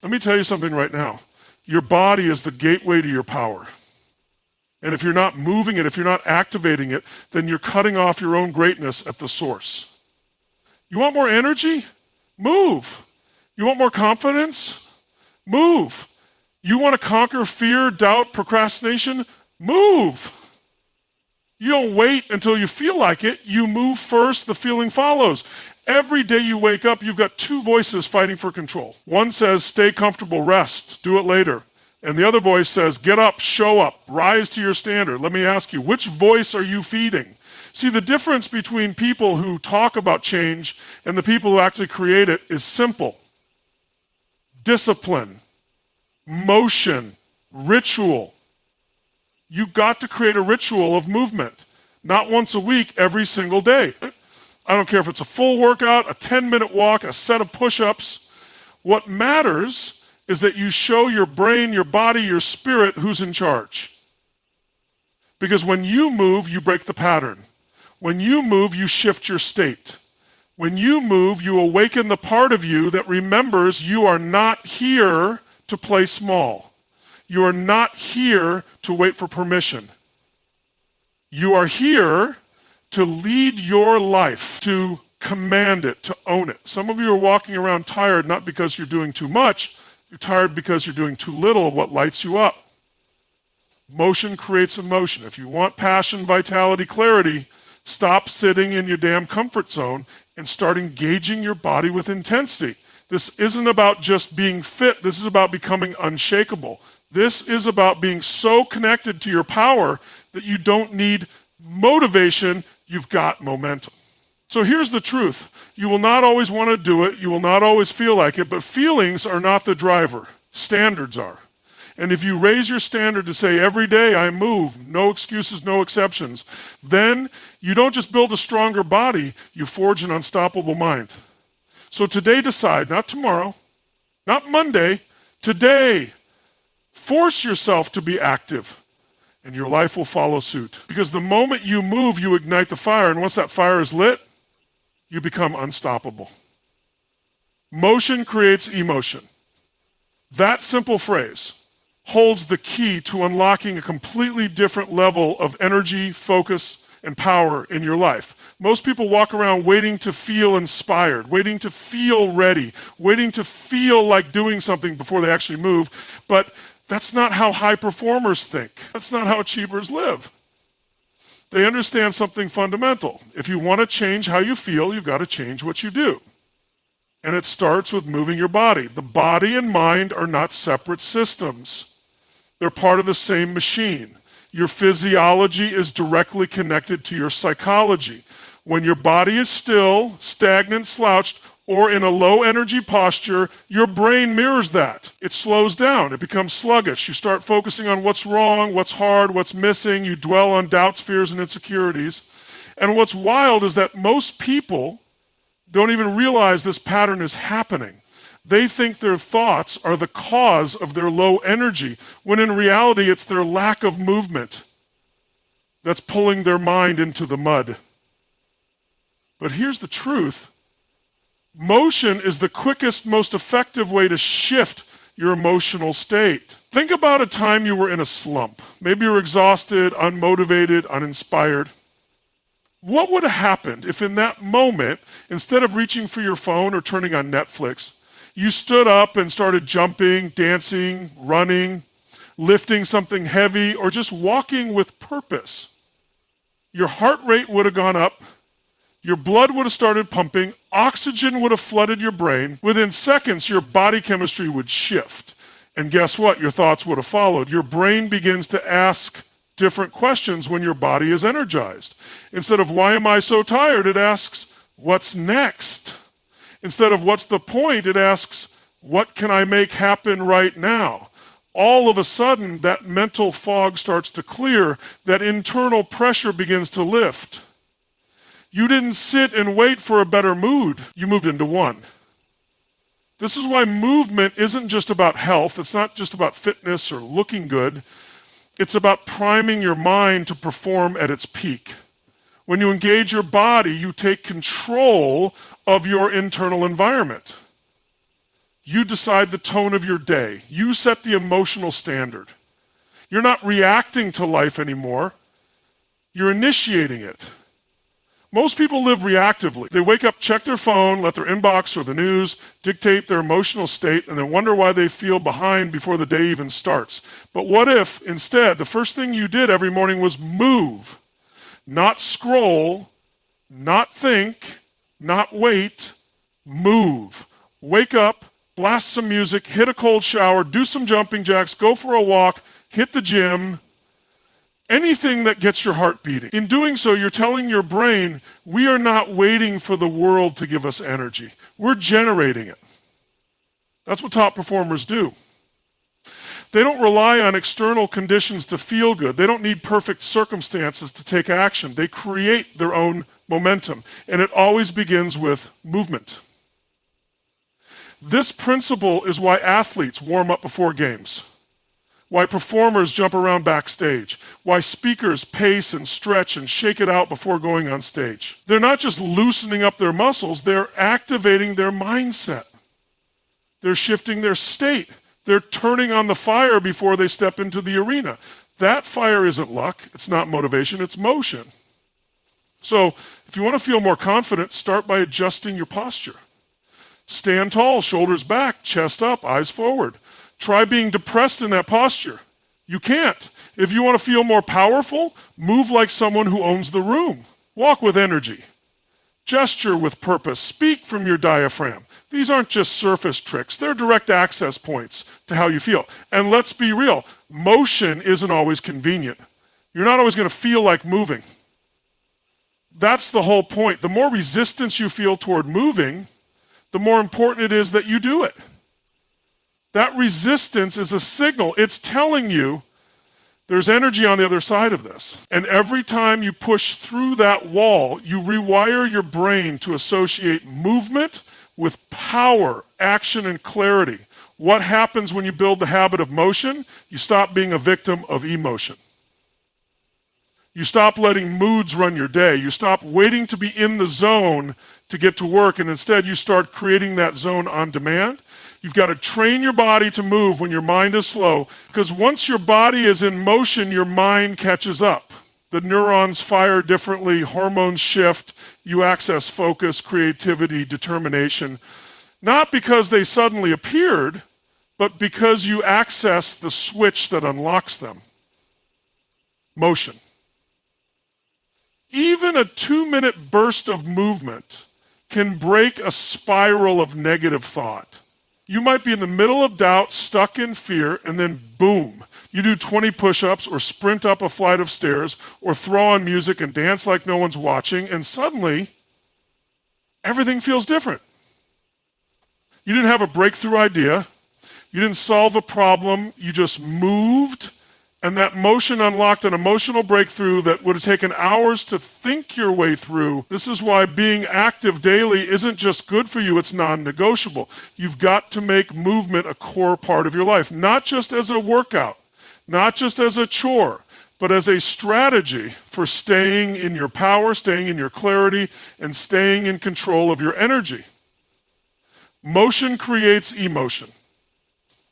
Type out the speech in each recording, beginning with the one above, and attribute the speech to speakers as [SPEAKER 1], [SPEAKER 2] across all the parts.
[SPEAKER 1] Let me tell you something right now. Your body is the gateway to your power. And if you're not moving it, if you're not activating it, then you're cutting off your own greatness at the source. You want more energy? Move. You want more confidence? Move. You want to conquer fear, doubt, procrastination? Move. You don't wait until you feel like it. You move first, the feeling follows. Every day you wake up, you've got two voices fighting for control. One says, stay comfortable, rest, do it later. And the other voice says, get up, show up, rise to your standard. Let me ask you, which voice are you feeding? See, the difference between people who talk about change and the people who actually create it is simple. Discipline, motion, ritual. You've got to create a ritual of movement, not once a week, every single day. I don't care if it's a full workout, a 10-minute walk, a set of push-ups. What matters is that you show your brain, your body, your spirit who's in charge. Because when you move, you break the pattern. When you move, you shift your state. When you move, you awaken the part of you that remembers you are not here to play small. You are not here to wait for permission. You are here to lead your life, to command it, to own it. Some of you are walking around tired, not because you're doing too much. You're tired because you're doing too little of what lights you up. Motion creates emotion. If you want passion, vitality, clarity, stop sitting in your damn comfort zone and start engaging your body with intensity. This isn't about just being fit. This is about becoming unshakable. This is about being so connected to your power that you don't need motivation. You've got momentum. So here's the truth. You will not always want to do it. You will not always feel like it, but feelings are not the driver. Standards are. And if you raise your standard to say, every day I move, no excuses, no exceptions, then you don't just build a stronger body, you forge an unstoppable mind. So today decide, not tomorrow, not Monday, today, force yourself to be active, and your life will follow suit. Because the moment you move, you ignite the fire, and once that fire is lit, you become unstoppable. Motion creates emotion. That simple phrase holds the key to unlocking a completely different level of energy, focus, and power in your life. Most people walk around waiting to feel inspired, waiting to feel ready, waiting to feel like doing something before they actually move, but that's not how high performers think. That's not how achievers live. They understand something fundamental. If you want to change how you feel, you've got to change what you do. And it starts with moving your body. The body and mind are not separate systems. They're part of the same machine. Your physiology is directly connected to your psychology. When your body is still, stagnant, slouched, or in a low energy posture, your brain mirrors that. It slows down, it becomes sluggish. You start focusing on what's wrong, what's hard, what's missing. You dwell on doubts, fears, and insecurities. And what's wild is that most people don't even realize this pattern is happening. They think their thoughts are the cause of their low energy, when in reality it's their lack of movement that's pulling their mind into the mud. But here's the truth. Motion is the quickest, most effective way to shift your emotional state. Think about a time you were in a slump. Maybe you were exhausted, unmotivated, uninspired. What would have happened if in that moment, instead of reaching for your phone or turning on Netflix, you stood up and started jumping, dancing, running, lifting something heavy, or just walking with purpose? Your heart rate would have gone up. Your blood would have started pumping, oxygen would have flooded your brain. Within seconds, your body chemistry would shift. And guess what? Your thoughts would have followed. Your brain begins to ask different questions when your body is energized. Instead of, why am I so tired? It asks, what's next? Instead of, what's the point? It asks, what can I make happen right now? All of a sudden, that mental fog starts to clear. That internal pressure begins to lift. You didn't sit and wait for a better mood. You moved into one. This is why movement isn't just about health. It's not just about fitness or looking good. It's about priming your mind to perform at its peak. When you engage your body, you take control of your internal environment. You decide the tone of your day. You set the emotional standard. You're not reacting to life anymore. You're initiating it. Most people live reactively. They wake up, check their phone, let their inbox or the news dictate their emotional state, and then wonder why they feel behind before the day even starts. But what if, instead, the first thing you did every morning was move, not scroll, not think, not wait, move. Wake up, blast some music, hit a cold shower, do some jumping jacks, go for a walk, hit the gym, anything that gets your heart beating. In doing so, you're telling your brain, we are not waiting for the world to give us energy. We're generating it. That's what top performers do. They don't rely on external conditions to feel good. They don't need perfect circumstances to take action. They create their own momentum, and it always begins with movement. This principle is why athletes warm up before games, why performers jump around backstage, why speakers pace and stretch and shake it out before going on stage. They're not just loosening up their muscles, they're activating their mindset. They're shifting their state. They're turning on the fire before they step into the arena. That fire isn't luck, it's not motivation, it's motion. So if you want to feel more confident, start by adjusting your posture. Stand tall, shoulders back, chest up, eyes forward. Try being depressed in that posture. You can't. If you want to feel more powerful, move like someone who owns the room. Walk with energy. Gesture with purpose. Speak from your diaphragm. These aren't just surface tricks. They're direct access points to how you feel. And let's be real, motion isn't always convenient. You're not always going to feel like moving. That's the whole point. The more resistance you feel toward moving, the more important it is that you do it. That resistance is a signal. It's telling you there's energy on the other side of this. And every time you push through that wall, you rewire your brain to associate movement with power, action, and clarity. What happens when you build the habit of motion? You stop being a victim of emotion. You stop letting moods run your day. You stop waiting to be in the zone to get to work, and instead you start creating that zone on demand. You've got to train your body to move when your mind is slow, because once your body is in motion, your mind catches up. The neurons fire differently, hormones shift, you access focus, creativity, determination, not because they suddenly appeared, but because you access the switch that unlocks them. Motion. Even a 2-minute burst of movement can break a spiral of negative thought. You might be in the middle of doubt, stuck in fear, and then boom, you do 20 push-ups or sprint up a flight of stairs or throw on music and dance like no one's watching, and suddenly everything feels different. You didn't have a breakthrough idea. You didn't solve a problem. You just moved, and that motion unlocked an emotional breakthrough that would have taken hours to think your way through. This is why being active daily isn't just good for you, it's non-negotiable. You've got to make movement a core part of your life, not just as a workout, not just as a chore, but as a strategy for staying in your power, staying in your clarity, and staying in control of your energy. Motion creates emotion.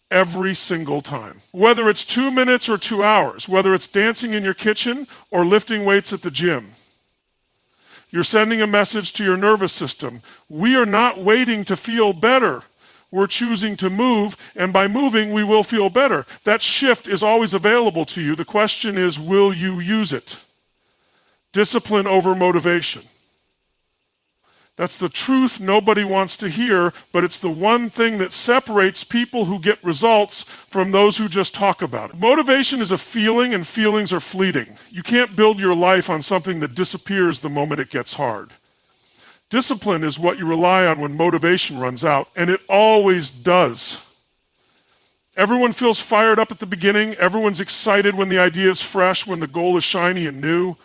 [SPEAKER 1] Every single time. Whether it's 2 minutes or 2 hours, whether it's dancing in your kitchen or lifting weights at the gym, you're sending a message to your nervous system. We are not waiting to feel better. We're choosing to move, and by moving, we will feel better. That shift is always available to you. The question is, will you use it? Discipline over motivation. That's the truth nobody wants to hear, but it's the one thing that separates people who get results from those who just talk about it. Motivation is a feeling, and feelings are fleeting. You can't build your life on something that disappears the moment it gets hard. Discipline is what you rely on when motivation runs out, and it always does. Everyone feels fired up at the beginning. Everyone's excited when the idea is fresh, when the goal is shiny and new.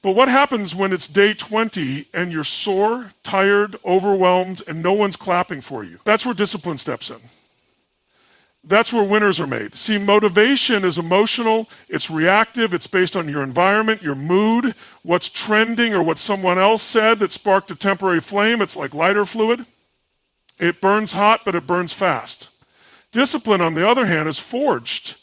[SPEAKER 1] But what happens when it's day 20 and you're sore, tired, overwhelmed, and no one's clapping for you? That's where discipline steps in. That's where winners are made. See, motivation is emotional, it's reactive, it's based on your environment, your mood, what's trending or what someone else said that sparked a temporary flame. It's like lighter fluid. It burns hot, but it burns fast. Discipline, on the other hand, is forged.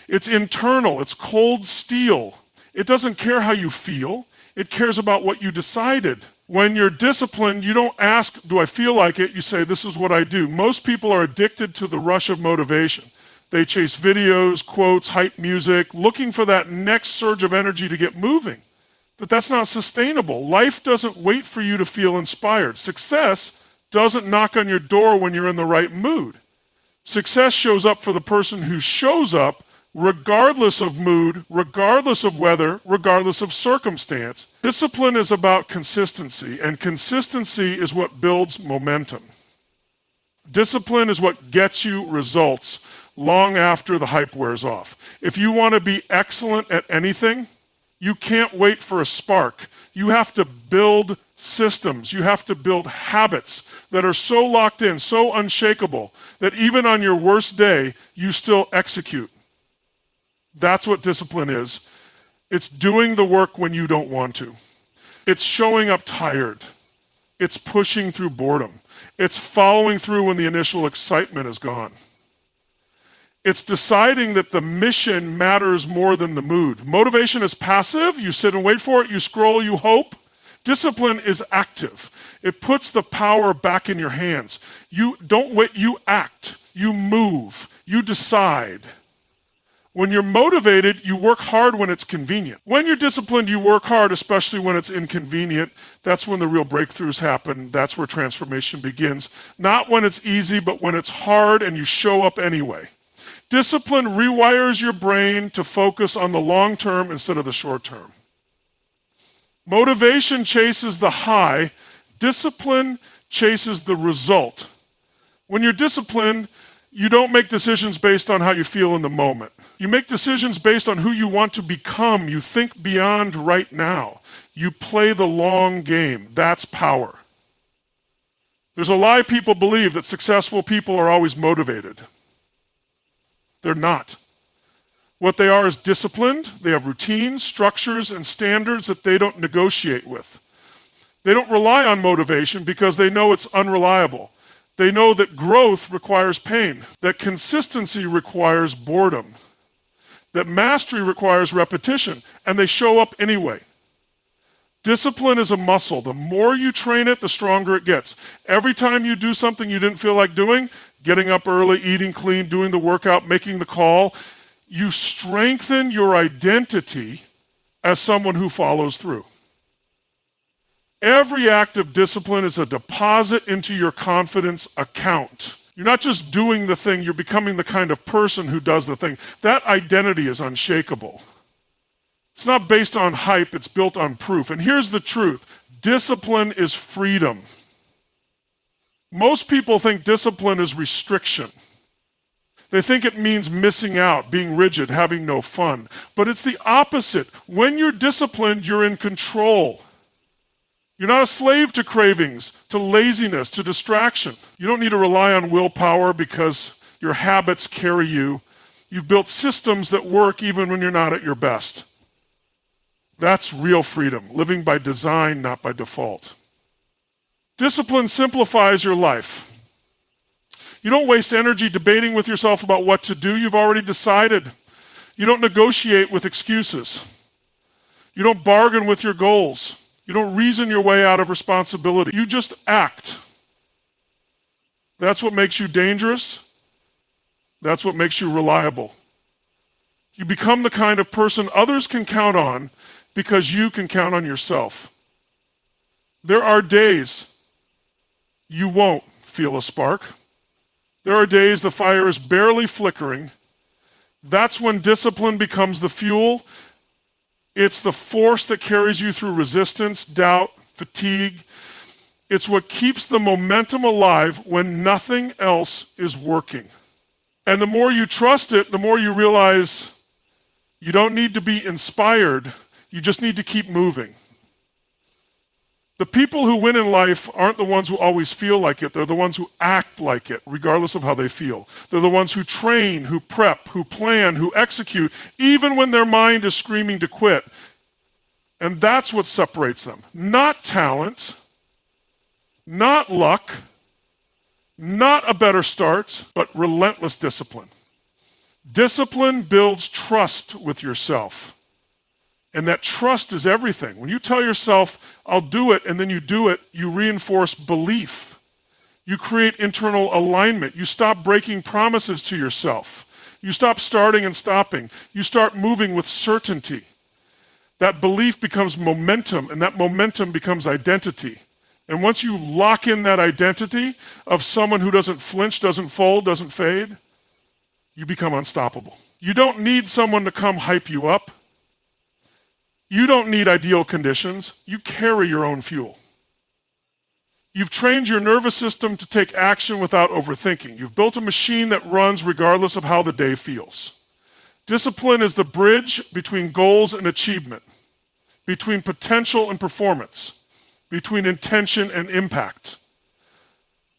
[SPEAKER 1] It's internal. It's cold steel. It doesn't care how you feel. It cares about what you decided. When you're disciplined, you don't ask, do I feel like it? You say, this is what I do. Most people are addicted to the rush of motivation. They chase videos, quotes, hype music, looking for that next surge of energy to get moving. But that's not sustainable. Life doesn't wait for you to feel inspired. Success doesn't knock on your door when you're in the right mood. Success shows up for the person who shows up regardless of mood, regardless of weather, regardless of circumstance. Discipline is about consistency, and consistency is what builds momentum. Discipline is what gets you results long after the hype wears off. If you want to be excellent at anything, you can't wait for a spark. You have to build systems. You have to build habits that are so locked in, so unshakable, that even on your worst day, you still execute. That's what discipline is. It's doing the work when you don't want to. It's showing up tired. It's pushing through boredom. It's following through when the initial excitement is gone. It's deciding that the mission matters more than the mood. Motivation is passive. You sit and wait for it. You scroll, you hope. Discipline is active. It puts the power back in your hands. You don't wait, you act. You move. You decide. When you're motivated, you work hard when it's convenient. When you're disciplined, you work hard, especially when it's inconvenient. That's when the real breakthroughs happen. That's where transformation begins. Not when it's easy, but when it's hard and you show up anyway. Discipline rewires your brain to focus on the long term instead of the short term. Motivation chases the high. Discipline chases the result. When you're disciplined, you don't make decisions based on how you feel in the moment. You make decisions based on who you want to become. You think beyond right now. You play the long game. That's power. There's a lie people believe that successful people are always motivated. They're not. What they are is disciplined. They have routines, structures, and standards that they don't negotiate with. They don't rely on motivation because they know it's unreliable. They know that growth requires pain, that consistency requires boredom, that mastery requires repetition, and they show up anyway. Discipline is a muscle. The more you train it, the stronger it gets. Every time you do something you didn't feel like doing, getting up early, eating clean, doing the workout, making the call, you strengthen your identity as someone who follows through. Every act of discipline is a deposit into your confidence account. You're not just doing the thing, you're becoming the kind of person who does the thing. That identity is unshakable. It's not based on hype, it's built on proof. And here's the truth. Discipline is freedom. Most people think discipline is restriction. They think it means missing out, being rigid, having no fun. But it's the opposite. When you're disciplined, you're in control. You're not a slave to cravings, to laziness, to distraction. You don't need to rely on willpower because your habits carry you. You've built systems that work even when you're not at your best. That's real freedom, living by design, not by default. Discipline simplifies your life. You don't waste energy debating with yourself about what to do. You've already decided. You don't negotiate with excuses. You don't bargain with your goals. You don't reason your way out of responsibility. You just act. That's what makes you dangerous. That's what makes you reliable. You become the kind of person others can count on because you can count on yourself. There are days you won't feel a spark. There are days the fire is barely flickering. That's when discipline becomes the fuel. It's the force that carries you through resistance, doubt, fatigue. It's what keeps the momentum alive when nothing else is working. And the more you trust it, the more you realize you don't need to be inspired. You just need to keep moving. The people who win in life aren't the ones who always feel like it. They're the ones who act like it, regardless of how they feel. They're the ones who train, who prep, who plan, who execute, even when their mind is screaming to quit. And that's what separates them. Not talent, not luck, Not a better start, but relentless discipline. Discipline builds trust with yourself. And that trust is everything. When you tell yourself, I'll do it, and then you do it, you reinforce belief. You create internal alignment. You stop breaking promises to yourself. You stop starting and stopping. You start moving with certainty. That belief becomes momentum, and that momentum becomes identity. And once you lock in that identity of someone who doesn't flinch, doesn't fold, doesn't fade, you become unstoppable. You don't need someone to come hype you up. You don't need ideal conditions. You carry your own fuel. You've trained your nervous system to take action without overthinking. You've built a machine that runs regardless of how the day feels. Discipline is the bridge between goals and achievement, between potential and performance, between intention and impact.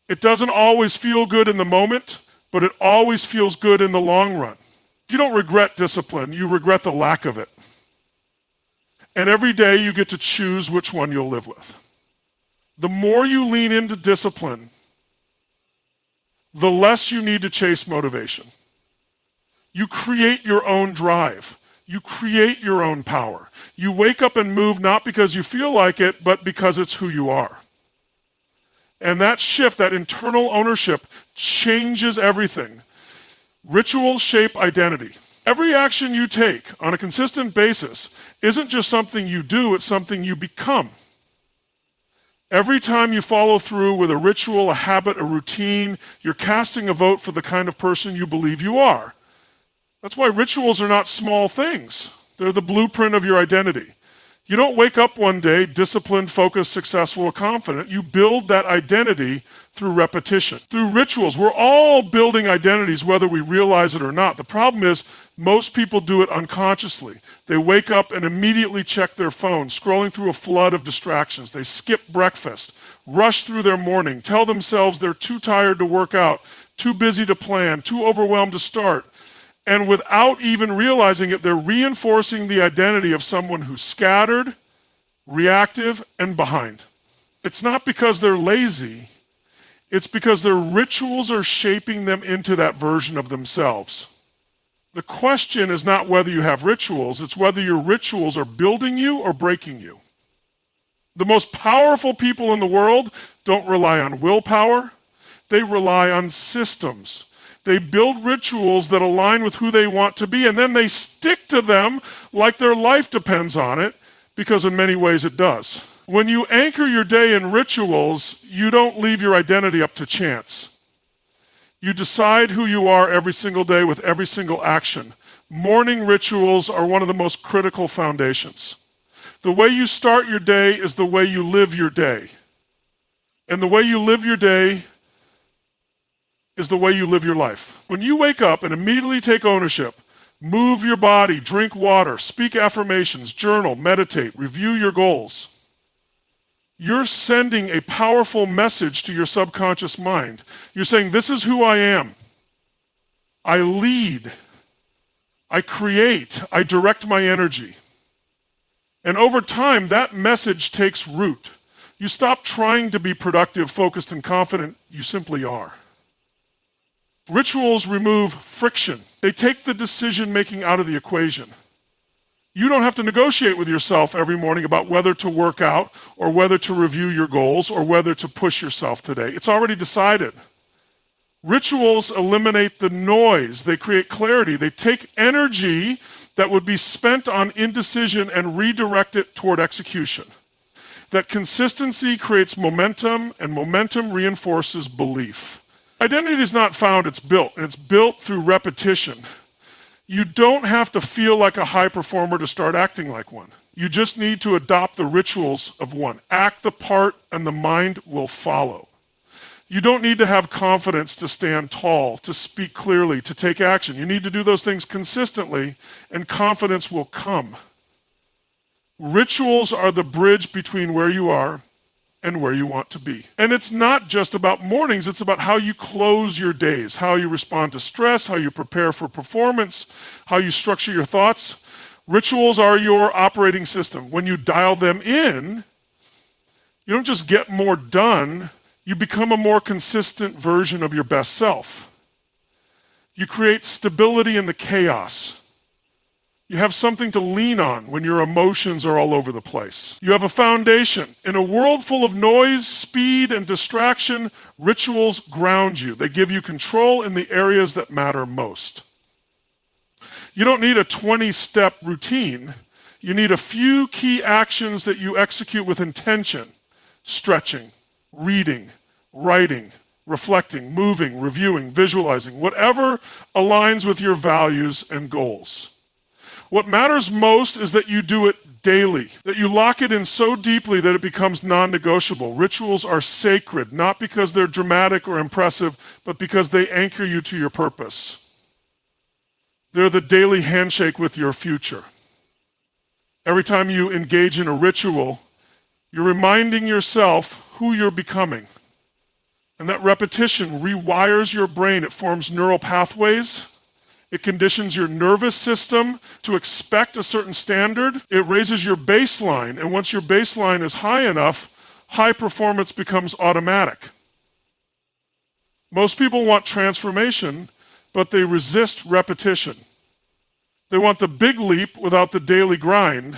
[SPEAKER 1] It doesn't always feel good in the moment, but it always feels good in the long run. You don't regret discipline, you regret the lack of it. And every day you get to choose which one you'll live with. The more you lean into discipline, the less you need to chase motivation. You create your own drive. You create your own power. You wake up and move not because you feel like it, but because it's who you are. And that shift, that internal ownership, changes everything. Rituals shape identity. Every action you take on a consistent basis isn't just something you do, it's something you become. Every time you follow through with a ritual, a habit, a routine, you're casting a vote for the kind of person you believe you are. That's why rituals are not small things. They're the blueprint of your identity. You don't wake up one day disciplined, focused, successful, or confident. You build that identity through repetition, through rituals. We're all building identities whether we realize it or not. The problem is most people do it unconsciously. They wake up and immediately check their phone, scrolling through a flood of distractions. They skip breakfast, rush through their morning, tell themselves they're too tired to work out, too busy to plan, too overwhelmed to start. And without even realizing it, they're reinforcing the identity of someone who's scattered, reactive, and behind. It's not because they're lazy. It's because their rituals are shaping them into that version of themselves. The question is not whether you have rituals, it's whether your rituals are building you or breaking you. The most powerful people in the world don't rely on willpower, they rely on systems. They build rituals that align with who they want to be, and then they stick to them like their life depends on it, because in many ways it does. When you anchor your day in rituals, you don't leave your identity up to chance. You decide who you are every single day with every single action. Morning rituals are one of the most critical foundations. The way you start your day is the way you live your day. And the way you live your day is the way you live your life. When you wake up and immediately take ownership, move your body, drink water, speak affirmations, journal, meditate, review your goals, you're sending a powerful message to your subconscious mind. You're saying, this is who I am. I lead. I create. I direct my energy. And over time, that message takes root. You stop trying to be productive, focused, and confident. You simply are. Rituals remove friction. They take the decision-making out of the equation. You don't have to negotiate with yourself every morning about whether to work out or whether to review your goals or whether to push yourself today. It's already decided. Rituals eliminate the noise. They create clarity. They take energy that would be spent on indecision and redirect it toward execution. That consistency creates momentum, and momentum reinforces belief. Identity is not found, it's built, and it's built through repetition. You don't have to feel like a high performer to start acting like one. You just need to adopt the rituals of one. Act the part and the mind will follow. You don't need to have confidence to stand tall, to speak clearly, to take action. You need to do those things consistently and confidence will come. Rituals are the bridge between where you are and where you want to be. And it's not just about mornings, it's about how you close your days, how you respond to stress, how you prepare for performance, how you structure your thoughts. Rituals are your operating system. When you dial them in, you don't just get more done, You become a more consistent version of your best self. You create stability in the chaos. You have something to lean on when your emotions are all over the place. You have a foundation. In a world full of noise, speed, and distraction, rituals ground you. They give you control in the areas that matter most. You don't need a 20-step routine. You need a few key actions that you execute with intention. Stretching, reading, writing, reflecting, moving, reviewing, visualizing, whatever aligns with your values and goals. What matters most is that you do it daily, that you lock it in so deeply that it becomes non-negotiable. Rituals are sacred, not because they're dramatic or impressive, but because they anchor you to your purpose. They're the daily handshake with your future. Every time you engage in a ritual, you're reminding yourself who you're becoming. And that repetition rewires your brain. It forms neural pathways. It conditions your nervous system to expect a certain standard. It raises your baseline. And once your baseline is high enough, high performance becomes automatic. Most people want transformation, but they resist repetition. They want the big leap without the daily grind.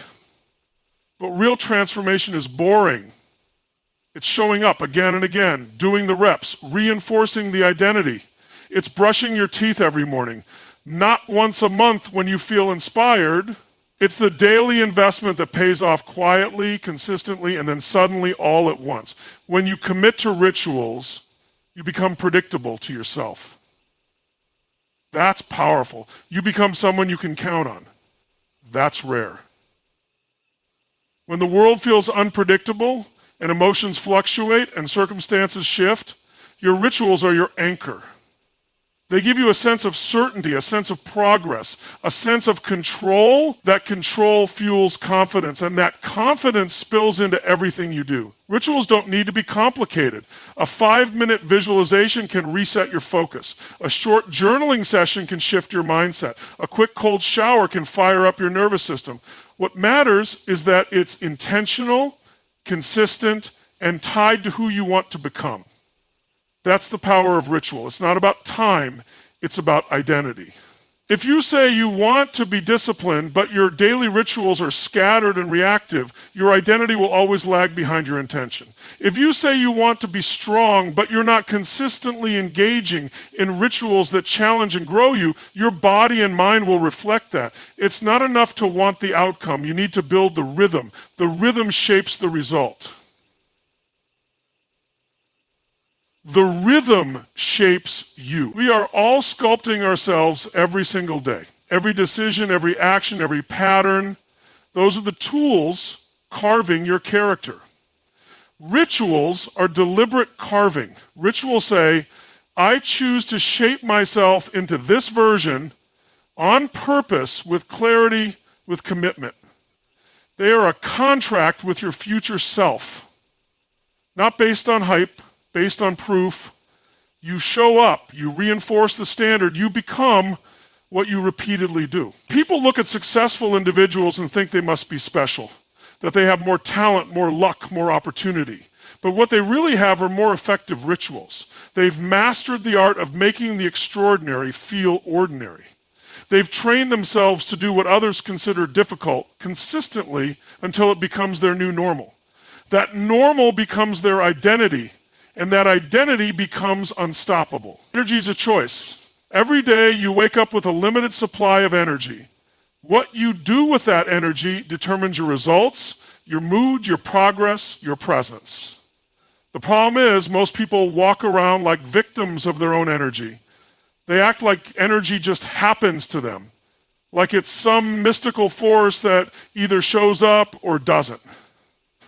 [SPEAKER 1] But real transformation is boring. It's showing up again and again, doing the reps, reinforcing the identity. It's brushing your teeth every morning. Not once a month when you feel inspired. It's the daily investment that pays off quietly, consistently, and then suddenly all at once. When you commit to rituals, you become predictable to yourself. That's powerful. You become someone you can count on. That's rare. When the world feels unpredictable and emotions fluctuate and circumstances shift, your rituals are your anchor. They give you a sense of certainty, a sense of progress, a sense of control. That control fuels confidence, and that confidence spills into everything you do. Rituals don't need to be complicated. A 5-minute visualization can reset your focus. A short journaling session can shift your mindset. A quick cold shower can fire up your nervous system. What matters is that it's intentional, consistent, and tied to who you want to become. That's the power of ritual. It's not about time, it's about identity. If you say you want to be disciplined, but your daily rituals are scattered and reactive, your identity will always lag behind your intention. If you say you want to be strong, but you're not consistently engaging in rituals that challenge and grow you, your body and mind will reflect that. It's not enough to want the outcome. You need to build the rhythm. The rhythm shapes the result. The rhythm shapes you. We are all sculpting ourselves every single day. Every decision, every action, every pattern, those are the tools carving your character. Rituals are deliberate carving. Rituals say, I choose to shape myself into this version on purpose, with clarity, with commitment. They are a contract with your future self, not based on hype, based on proof. You show up, you reinforce the standard, you become what you repeatedly do. People look at successful individuals and think they must be special, that they have more talent, more luck, more opportunity. But what they really have are more effective rituals. They've mastered the art of making the extraordinary feel ordinary. They've trained themselves to do what others consider difficult consistently until it becomes their new normal. That normal becomes their identity, and that identity becomes unstoppable. Energy is a choice. Every day you wake up with a limited supply of energy. What you do with that energy determines your results, your mood, your progress, your presence. The problem is most people walk around like victims of their own energy. They act like energy just happens to them, like it's some mystical force that either shows up or doesn't.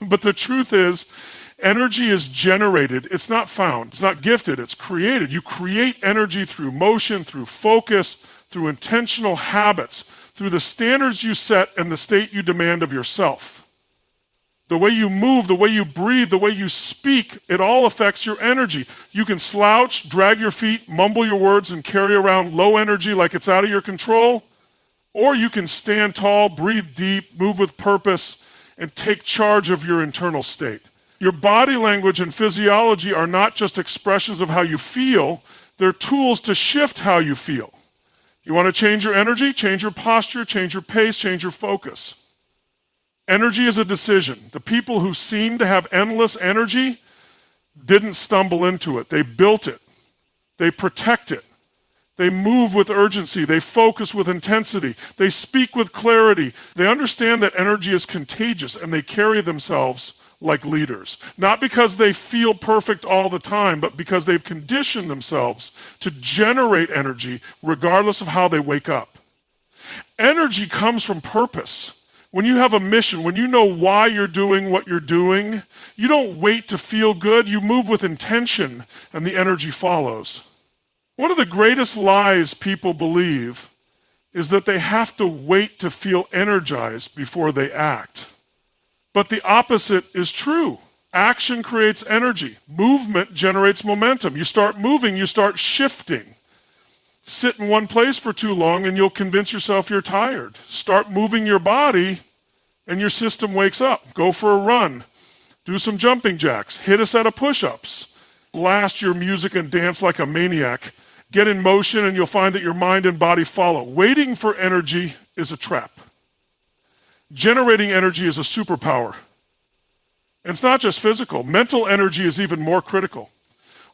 [SPEAKER 1] But the truth is, energy is generated. It's not found. It's not gifted. It's created. You create energy through motion, through focus, through intentional habits, through the standards you set and the state you demand of yourself. The way you move, the way you breathe, the way you speak, it all affects your energy. You can slouch, drag your feet, mumble your words, and carry around low energy like it's out of your control. Or you can stand tall, breathe deep, move with purpose, and take charge of your internal state. Your body language and physiology are not just expressions of how you feel, they're tools to shift how you feel. You want to change your energy? Change your posture, change your pace, change your focus. Energy is a decision. The people who seem to have endless energy didn't stumble into it. They built it. They protect it. They move with urgency. They focus with intensity. They speak with clarity. They understand that energy is contagious and they carry themselves like leaders. Not because they feel perfect all the time, but because they've conditioned themselves to generate energy regardless of how they wake up. Energy comes from purpose. When you have a mission, when you know why you're doing what you're doing, you don't wait to feel good. You move with intention and the energy follows. One of the greatest lies people believe is that they have to wait to feel energized before they act. But the opposite is true. Action creates energy. Movement generates momentum. You start moving, you start shifting. Sit in one place for too long and you'll convince yourself you're tired. Start moving your body and your system wakes up. Go for a run. Do some jumping jacks. Hit a set of push-ups. Blast your music and dance like a maniac. Get in motion and you'll find that your mind and body follow. Waiting for energy is a trap. Generating energy is a superpower. And it's not just physical. Mental energy is even more critical.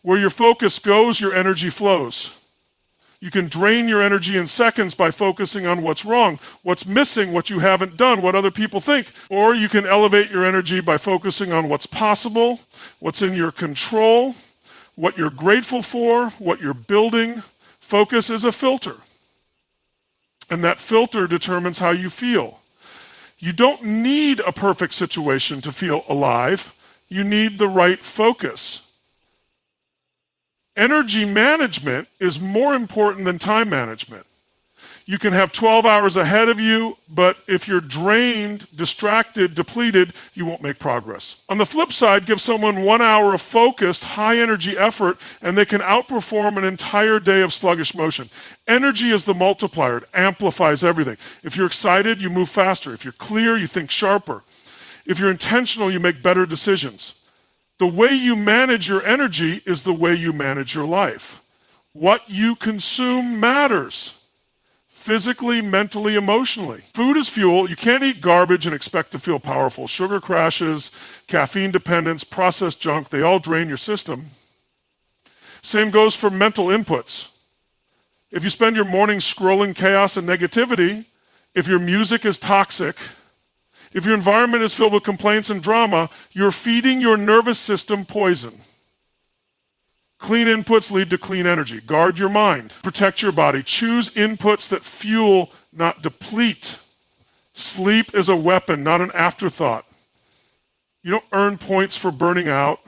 [SPEAKER 1] Where your focus goes, your energy flows. You can drain your energy in seconds by focusing on what's wrong, what's missing, what you haven't done, what other people think. Or you can elevate your energy by focusing on what's possible, what's in your control, what you're grateful for, what you're building. Focus is a filter. And that filter determines how you feel. You don't need a perfect situation to feel alive. You need the right focus. Energy management is more important than time management. You can have 12 hours ahead of you, but if you're drained, distracted, depleted, you won't make progress. On the flip side, give someone 1 hour of focused, high energy effort, and they can outperform an entire day of sluggish motion. Energy is the multiplier. It amplifies everything. If you're excited, you move faster. If you're clear, you think sharper. If you're intentional, you make better decisions. The way you manage your energy is the way you manage your life. What you consume matters. Physically, mentally, emotionally. Food is fuel. You can't eat garbage and expect to feel powerful. Sugar crashes, caffeine dependence, processed junk, they all drain your system. Same goes for mental inputs. If you spend your morning scrolling chaos and negativity, if your music is toxic, if your environment is filled with complaints and drama, you're feeding your nervous system poison. Clean inputs lead to clean energy. Guard your mind. Protect your body. Choose inputs that fuel, not deplete. Sleep is a weapon, not an afterthought. You don't earn points for burning out.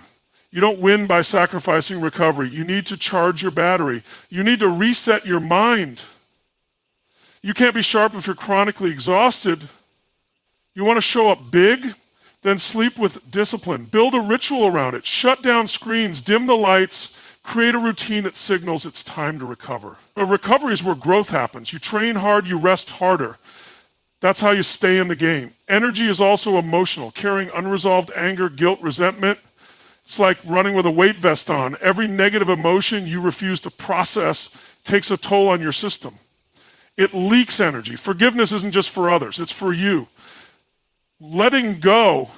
[SPEAKER 1] You don't win by sacrificing recovery. You need to charge your battery. You need to reset your mind. You can't be sharp if you're chronically exhausted. You want to show up big? Then sleep with discipline. Build a ritual around it. Shut down screens, dim the lights, create a routine that signals it's time to recover. A recovery is where growth happens. You train hard, you rest harder. That's how you stay in the game. Energy is also emotional. Carrying unresolved anger, guilt, resentment. It's like running with a weight vest on. Every negative emotion you refuse to process takes a toll on your system. It leaks energy. Forgiveness isn't just for others, it's for you. Letting go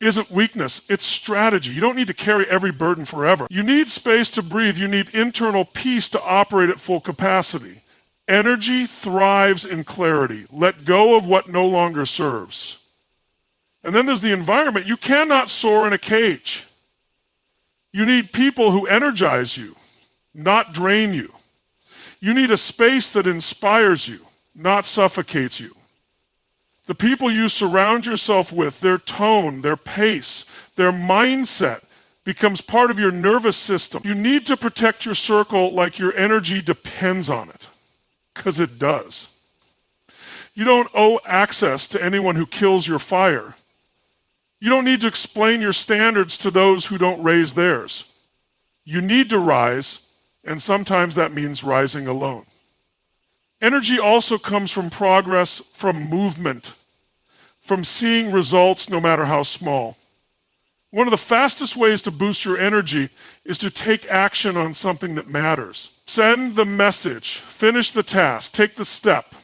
[SPEAKER 1] isn't weakness, it's strategy. You don't need to carry every burden forever. You need space to breathe. You need internal peace to operate at full capacity. Energy thrives in clarity. Let go of what no longer serves. And then there's the environment. You cannot soar in a cage. You need people who energize you, not drain you. You need a space that inspires you, not suffocates you. The people you surround yourself with, their tone, their pace, their mindset becomes part of your nervous system. You need to protect your circle like your energy depends on it, because it does. You don't owe access to anyone who kills your fire. You don't need to explain your standards to those who don't raise theirs. You need to rise, and sometimes that means rising alone. Energy also comes from progress, from movement, from seeing results no matter how small. One of the fastest ways to boost your energy is to take action on something that matters. Send the message, finish the task, take the step.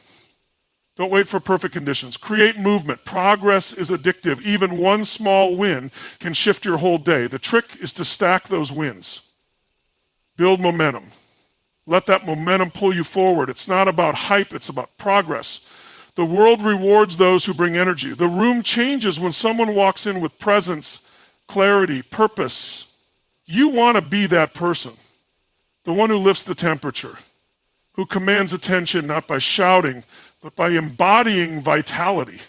[SPEAKER 1] Don't wait for perfect conditions. Create movement. Progress is addictive. Even one small win can shift your whole day. The trick is to stack those wins. Build momentum. Let that momentum pull you forward. It's not about hype, it's about progress. The world rewards those who bring energy. The room changes when someone walks in with presence, clarity, purpose. You want to be that person, the one who lifts the temperature, who commands attention not by shouting, but by embodying vitality.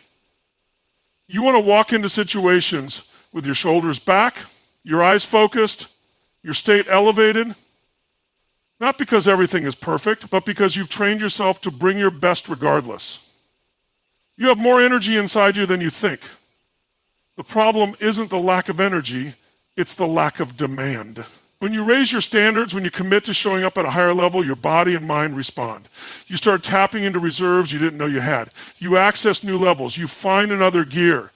[SPEAKER 1] You want to walk into situations with your shoulders back, your eyes focused, your state elevated, not because everything is perfect, but because you've trained yourself to bring your best regardless. You have more energy inside you than you think. The problem isn't the lack of energy, it's the lack of demand. When you raise your standards, when you commit to showing up at a higher level, your body and mind respond. You start tapping into reserves you didn't know you had. You access new levels. You find another gear.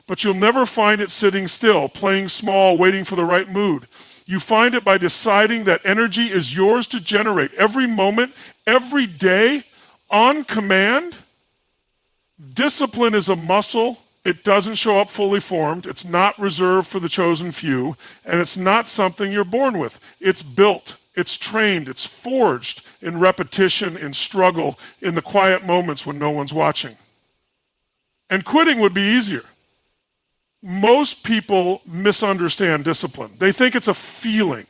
[SPEAKER 1] But you'll never find it sitting still, playing small, waiting for the right mood. You find it by deciding that energy is yours to generate every moment, every day, on command. Discipline is a muscle. It doesn't show up fully formed. It's not reserved for the chosen few, and it's not something you're born with. It's built, it's trained, it's forged in repetition, in struggle, in the quiet moments when no one's watching. And quitting would be easier. Most people misunderstand discipline. They think it's a feeling.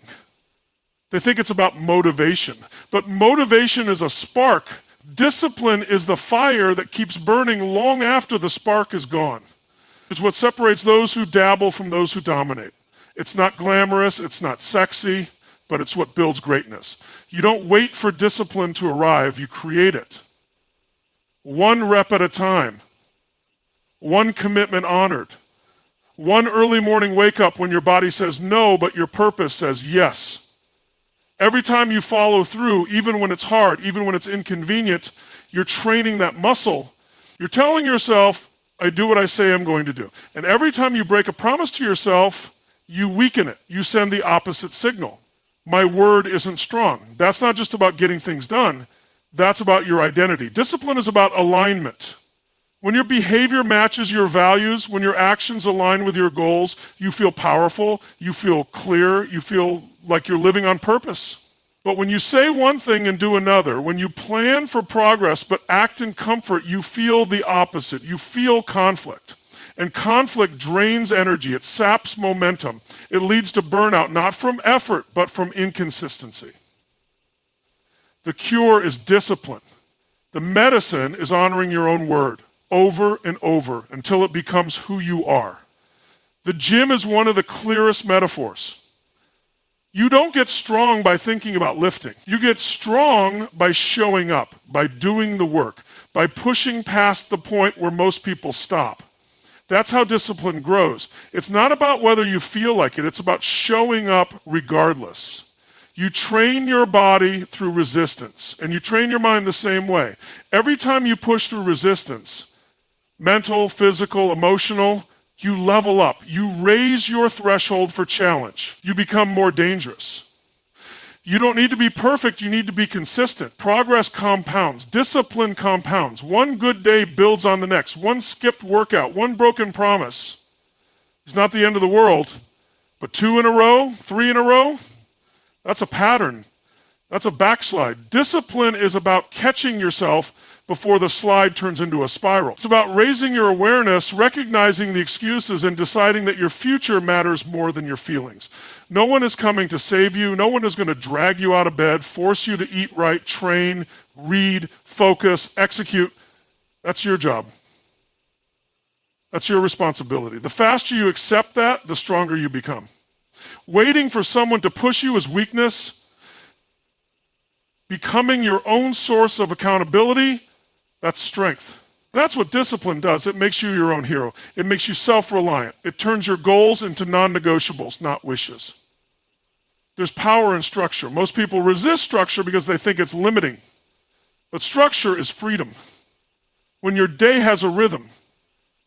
[SPEAKER 1] They think it's about motivation. But motivation is a spark. Discipline is the fire that keeps burning long after the spark is gone. It's what separates those who dabble from those who dominate. It's not glamorous, it's not sexy, but it's what builds greatness. You don't wait for discipline to arrive, you create it. One rep at a time. One commitment honored. One early morning wake up when your body says no, but your purpose says yes. Every time you follow through, even when it's hard, even when it's inconvenient, you're training that muscle. You're telling yourself, I do what I say I'm going to do. And every time you break a promise to yourself, you weaken it. You send the opposite signal. My word isn't strong. That's not just about getting things done. That's about your identity. Discipline is about alignment. When your behavior matches your values, when your actions align with your goals, you feel powerful, you feel clear, you feel like you're living on purpose. But when you say one thing and do another, when you plan for progress but act in comfort, you feel the opposite. You feel conflict. And conflict drains energy. It saps momentum. It leads to burnout, not from effort, but from inconsistency. The cure is discipline. The medicine is honoring your own word over and over until it becomes who you are. The gym is one of the clearest metaphors. You don't get strong by thinking about lifting. You get strong by showing up, by doing the work, by pushing past the point where most people stop. That's how discipline grows. It's not about whether you feel like it, it's about showing up regardless. You train your body through resistance, and you train your mind the same way. Every time you push through resistance, mental, physical, emotional, you level up. You raise your threshold for challenge. You become more dangerous. You don't need to be perfect, you need to be consistent. Progress compounds. Discipline compounds. One good day builds on the next. One skipped workout, one broken promise is not the end of the world. But 2 in a row, 3 in a row, that's a pattern. That's a backslide. Discipline is about catching yourself before the slide turns into a spiral. It's about raising your awareness, recognizing the excuses, and deciding that your future matters more than your feelings. No one is coming to save you. No one is going to drag you out of bed, force you to eat right, train, read, focus, execute. That's your job. That's your responsibility. The faster you accept that, the stronger you become. Waiting for someone to push you is weakness. Becoming your own source of accountability, that's strength. That's what discipline does. It makes you your own hero. It makes you self-reliant. It turns your goals into non-negotiables, not wishes. There's power in structure. Most people resist structure because they think it's limiting. But structure is freedom. When your day has a rhythm,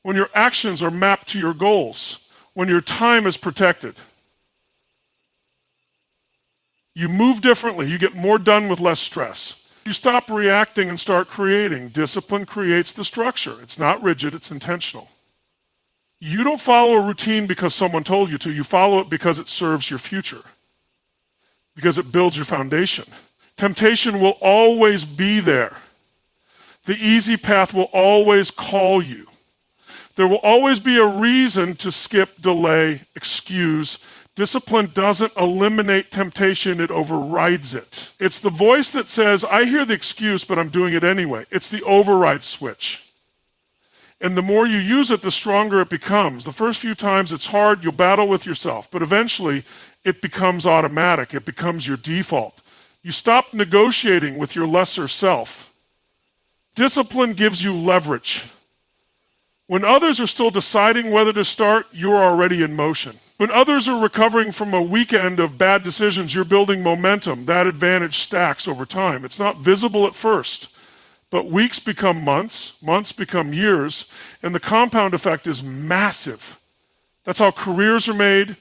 [SPEAKER 1] when your actions are mapped to your goals, when your time is protected. You move differently. You get more done with less stress. You stop reacting and start creating. Discipline creates the structure. It's not rigid, it's intentional. You don't follow a routine because someone told you to. You follow it because it serves your future, because it builds your foundation. Temptation will always be there. The easy path will always call you. There will always be a reason to skip, delay, excuse. Discipline doesn't eliminate temptation, it overrides it. It's the voice that says, I hear the excuse, but I'm doing it anyway. It's the override switch. And the more you use it, the stronger it becomes. The first few times it's hard, you'll battle with yourself, but eventually it becomes automatic. It becomes your default. You stop negotiating with your lesser self. Discipline gives you leverage. When others are still deciding whether to start, you're already in motion. When others are recovering from a weekend of bad decisions, you're building momentum. That advantage stacks over time. It's not visible at first, but weeks become months, months become years, and the compound effect is massive. That's how careers are made.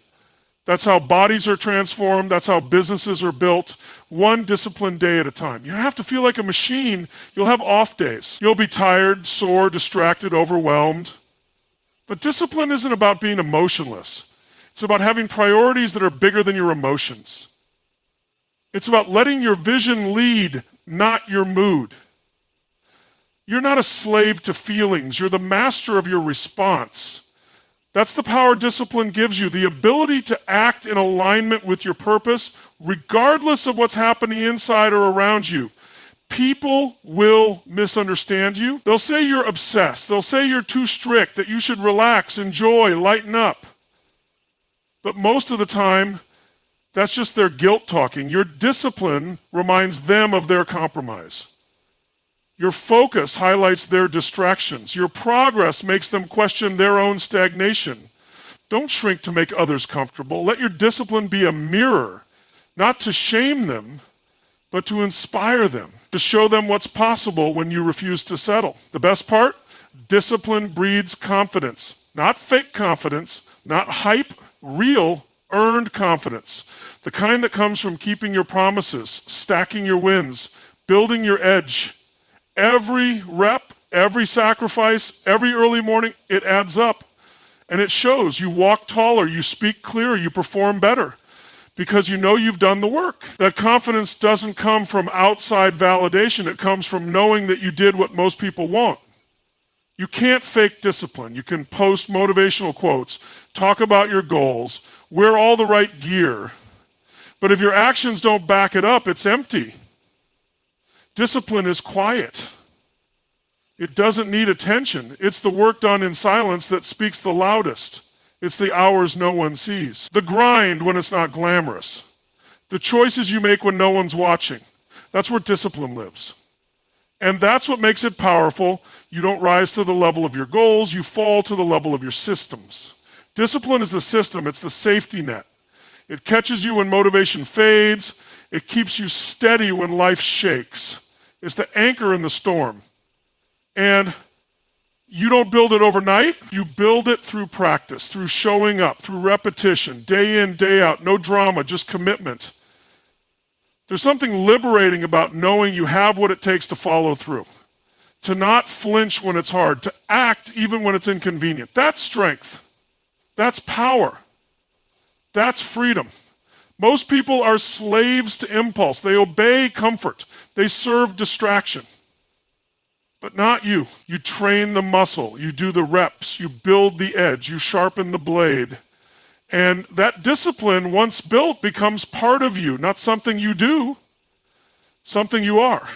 [SPEAKER 1] That's how bodies are transformed. That's how businesses are built. One disciplined day at a time. You don't have to feel like a machine. You'll have off days. You'll be tired, sore, distracted, overwhelmed. But discipline isn't about being emotionless. It's about having priorities that are bigger than your emotions. It's about letting your vision lead, not your mood. You're not a slave to feelings. You're the master of your response. That's the power discipline gives you, the ability to act in alignment with your purpose, regardless of what's happening inside or around you. People will misunderstand you. They'll say you're obsessed. They'll say you're too strict, that you should relax, enjoy, lighten up. But most of the time, that's just their guilt talking. Your discipline reminds them of their compromise. Your focus highlights their distractions. Your progress makes them question their own stagnation. Don't shrink to make others comfortable. Let your discipline be a mirror, not to shame them, but to inspire them, to show them what's possible when you refuse to settle. The best part? Discipline breeds confidence. Not fake confidence, not hype, real, earned confidence. The kind that comes from keeping your promises, stacking your wins, building your edge. Every rep, every sacrifice, every early morning, it adds up. And it shows. You walk taller, you speak clearer, you perform better because you know you've done the work. That confidence doesn't come from outside validation. It comes from knowing that you did what most people won't. You can't fake discipline. You can post motivational quotes, talk about your goals, wear all the right gear. But if your actions don't back it up, it's empty. Discipline is quiet. It doesn't need attention. It's the work done in silence that speaks the loudest. It's the hours no one sees. The grind when it's not glamorous. The choices you make when no one's watching. That's where discipline lives. And that's what makes it powerful. You don't rise to the level of your goals. You fall to the level of your systems. Discipline is the system. It's the safety net. It catches you when motivation fades. It keeps you steady when life shakes. It's the anchor in the storm. And you don't build it overnight. You build it through practice, through showing up, through repetition, day in, day out. No drama, just commitment. There's something liberating about knowing you have what it takes to follow through, to not flinch when it's hard, to act even when it's inconvenient. That's strength. That's power. That's freedom. Most people are slaves to impulse. They obey comfort. They serve distraction. But not you. You train the muscle. You do the reps. You build the edge. You sharpen the blade. And that discipline, once built, becomes part of you, not something you do, something you are.